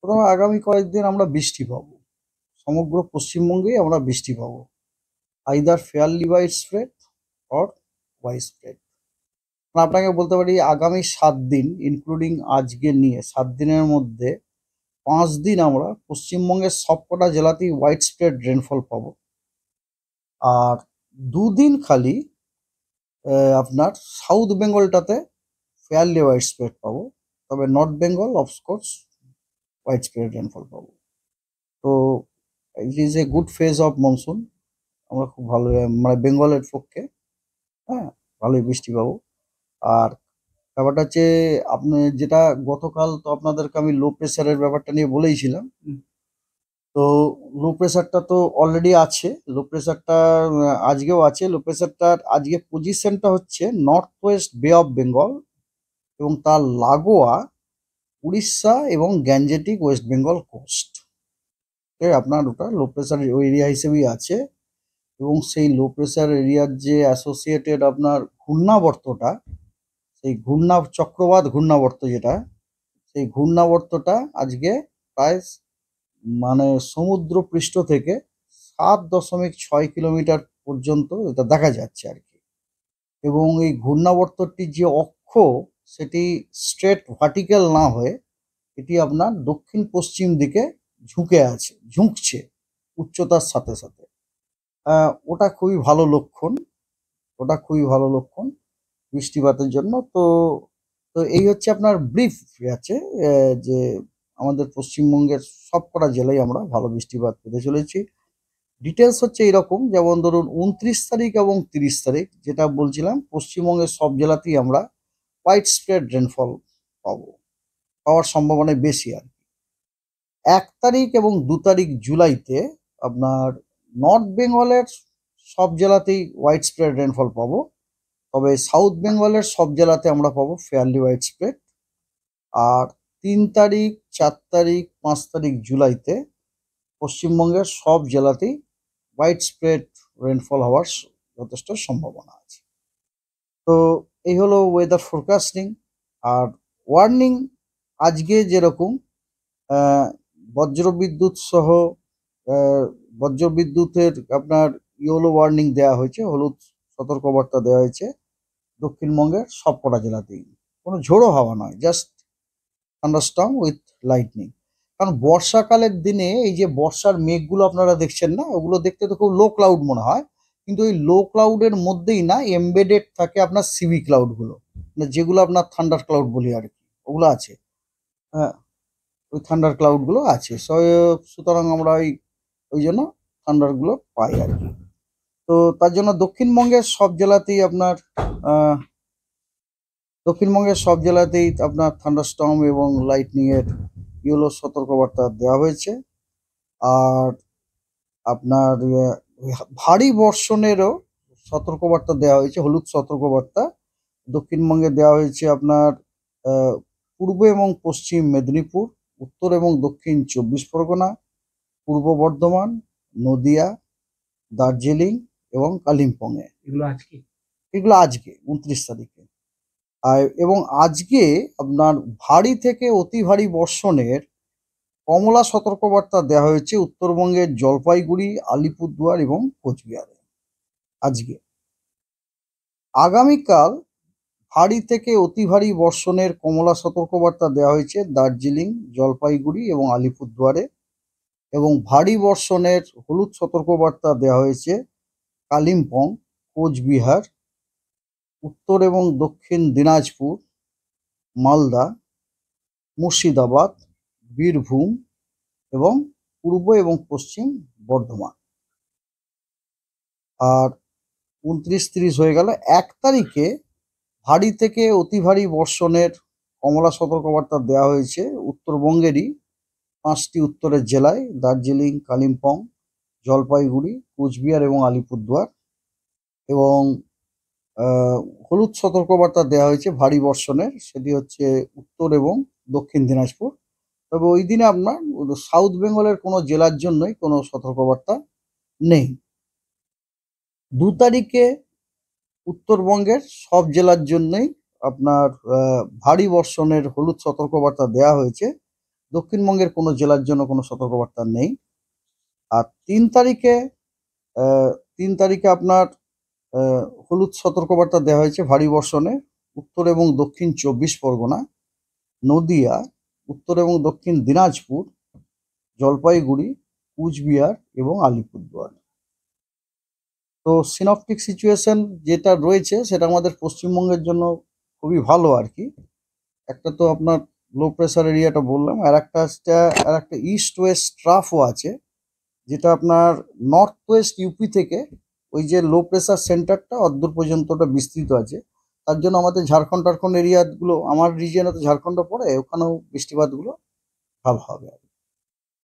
প্রথমে আগামী কয়েকদিন আমরা বৃষ্টি পাবো। সমগ্র পশ্চিমবঙ্গেই আমরা বৃষ্টি পাবো। Either fairly wide spread or wide spread. আপনাকে বলতে পারি আগামী 7 দিন ইনক্লুডিং আজকে নিয়ে 7 দিনের মধ্যে 5 দিন আমরা পশ্চিমবঙ্গের সবকটা জেলাতেই ওয়াইড স্প্রেড রেনফল পাবো। আর 2 দিন খালি আপনার সাউথ বেঙ্গলটাতে ফেয়ারলি ওয়াইড স্প্রেড পাবো। তবে north Bengal of course wide spread rainfall পাবো। তো it is a good phase of monsoon. আমরা খুব ভালো মানে বেঙ্গলের পক্ষে হ্যাঁ ভালোই বৃষ্টি পাবো। আর ব্যাপারটা হচ্ছে আপনি যেটা গতকাল তো আপনাদেরকে আমি লো প্রেসারের ব্যাপারটা নিয়ে বলেইছিলাম। তো লো প্রেসারটা তো অলরেডি আছে। লো প্রেসারটা আজকেও আছে। লো প্রেসারটার আজকে পজিশনটা হচ্ছে নর্থ ওয়েস্ট বে অফ বেঙ্গল এবং তার লাগোয়া উড়িষ্যা এবং গ্যাঞ্জেটিক ওয়েস্ট বেঙ্গল কোস্ট। আপনার ওটা লো প্রেসার এরিয়া হিসেবেই আছে। এবং সেই লো প্রেসার এরিয়ার যে অ্যাসোসিয়েটেড আপনার ঘূর্ণাবর্তটা, সেই চক্রবাত ঘূর্ণাবর্ত যেটা, সেই ঘূর্ণাবর্তটা আজকে প্রায় মানে সমুদ্র পৃষ্ঠ থেকে 7.6 কিলোমিটার পর্যন্ত এটা দেখা যাচ্ছে আর কি। এবং এই ঘূর্ণাবর্তটির যে অক্ষ, সেটি স্ট্রেট ভার্টিক্যাল না হয়ে এটি আপনার দক্ষিণ পশ্চিম দিকে ঝুঁকছে উচ্চতার সাথে সাথে। ওটা খুবই ভালো লক্ষণ। ওটা খুবই ভালো লক্ষণ বৃষ্টিপাতের জন্য। তো তো এই হচ্ছে আপনার ব্রিফ আছে যে আমাদের পশ্চিমবঙ্গের সবকটা জেলায় আমরা ভালো বৃষ্টিপাত পেতে চলেছি। ডিটেলস হচ্ছে এরকম, যেমন ধরুন 29 তারিখ এবং 30 তারিখ যেটা বলছিলাম, পশ্চিমবঙ্গের সব জেলাতেই আমরা হোয়াইট স্প্রেড রেনফল পাওয়ার সম্ভাবনা বেশি আর কি। 1 তারিখ এবং 2 তারিখ জুলাইতে আপনার নর্থ বেঙ্গলের সব জেলাতেই হোয়াইট স্প্রেড রেনফল পাবো। তবে সাউথ বেঙ্গলের সব জেলাতে আমরা পাবো ফেয়ারলি ওয়াইড স্প্রেড। আর 3 তারিখ, 4 তারিখ, 5 তারিখ জুলাইতে পশ্চিমবঙ্গের সব জেলাতেই হোয়াইট স্প্রেড রেনফল হওয়ার যথেষ্ট সম্ভাবনা আছে। তো এই হলো ওয়েদার ফোরকাস্টিং। আর ওয়ার্নিং আজকে যেরকম আহ, বজ্রবিদ্যুৎ সহ বজ্রবিদ্যুতের আপনার ইয়েলো ওয়ার্নিং দেওয়া হয়েছে, হলুদ সতর্কবার্তা দেওয়া হয়েছে দক্ষিণবঙ্গের সবকটা জেলাতেই। কোনো ঝোড়ো হাওয়া নয়, জাস্ট থান্ডারস্টর্ম উইথ লাইটনিং। কারণ বর্ষাকালের দিনে এই যে বর্ষার মেঘগুলো আপনারা দেখছেন না, ওগুলো দেখতে তো খুব লো ক্লাউড মনে হয়, কিন্তু ওই লো ক্লাউডের মধ্যেই না এমবেডেড থাকে আপনার সিভি ক্লাউডগুলো, মানে যেগুলো আপনার থান্ডার ক্লাউড বলি আর কি, ওগুলো আছে। হ্যাঁ, ওই থান্ডার ক্লাউডগুলো আছে। সুতরাং আমরা ওই জন্য থান্ডারগুলো পাই আর কি। তো তার জন্য দক্ষিণবঙ্গের সব জেলাতেই আপনার থান্ডারস্টর্ম এবং লাইটনিং এর ইয়েলো সতর্কবার্তা দেওয়া হয়েছে। আর আপনার ভারী বর্ষণেরও সতর্কবার্তা দেওয়া হয়েছে, হলুদ সতর্কবার্তা দক্ষিণবঙ্গে দেওয়া হয়েছে আপনার পূর্ব এবং পশ্চিম মেদিনীপুর, উত্তর এবং দক্ষিণ 24 পরগনা, পূর্ব বর্ধমান, নদিয়া, দার্জিলিং এবং কালিম্পংয়ে। এগুলো আজকে 29 তারিখে। এবং আজকে আপনার ভারী থেকে অতি ভারী বর্ষণের কমলা সতর্কবার্তা দেওয়া হয়েছে উত্তরবঙ্গের জলপাইগুড়ি, আলিপুরদুয়ার এবং কোচবিহারে আজকে। আগামীকাল ভারী থেকে অতি ভারী বর্ষণের কমলা সতর্কবার্তা দেওয়া হয়েছে দার্জিলিং, জলপাইগুড়ি এবং আলিপুরদুয়ারে। এবং ভারী বর্ষণের হলুদ সতর্কবার্তা দেওয়া হয়েছে কালিম্পং, কোচবিহার, উত্তর এবং দক্ষিণ দিনাজপুর, মালদা, মুর্শিদাবাদ, বীরভূম এবং পূর্ব এবং পশ্চিম বর্ধমান। আর 29-30 হয়ে গেল। 1 তারিখে ভারী থেকে অতি ভারী বর্ষণের কমলা সতর্কবার্তা দেওয়া হয়েছে উত্তরবঙ্গেরই 5টি উত্তরের জেলায়, দার্জিলিং, কালিম্পং, জলপাইগুড়ি, কোচবিহার এবং আলিপুরদুয়ার। এবং হলুদ সতর্কবার্তা দেওয়া হয়েছে ভারী বর্ষণের, সেটি হচ্ছে উত্তর এবং দক্ষিণ দিনাজপুর। তবে ওই দিনে আপনার সাউথ বেঙ্গলের কোনো জেলার জন্যই কোনো সতর্কবার্তা নেই। 2 তারিখে উত্তরবঙ্গের সব জেলার জন্যই আপনার ভারী বর্ষণের হলুদ সতর্কবার্তা দেওয়া হয়েছে দক্ষিণবঙ্গের কোনো জেলার জন্য কোনো সতর্কবার্তা নেই। আর 3 তারিখে আপনার হলুদ সতর্কবার্তা দেওয়া হয়েছে ভারী বর্ষণে উত্তর এবং দক্ষিণ 24 পরগনা, নদিয়া, উত্তর এবং দক্ষিণ দিনাজপুর, জলপাইগুড়ি, কুচবিহার এবং আলিপুরদুয়ার। তো সিনপটিক সিচুয়েশন যেটা রয়েছে সেটা আমাদের পশ্চিমবঙ্গের জন্য খুবই ভালো আর কি। একটা তো আপনার লো প্রেসার এরিয়াটা বললাম, আর একটা ইস্ট ওয়েস্ট ট্রাফও আছে, যেটা আপনার নর্থ ওয়েস্ট ইউপি থেকে ওই যে লো প্রেসার সেন্টারটা অদ্দূর পর্যন্ত ওটা বিস্তৃত আছে। তার জন্য আমাদের ঝাড়খণ্ড টাড়খণ্ড এরিয়াগুলো, আমার রিজিয়নে তো ঝাড়খণ্ড পড়ে, ওখানেও বৃষ্টিপাতগুলো ভালো হবে।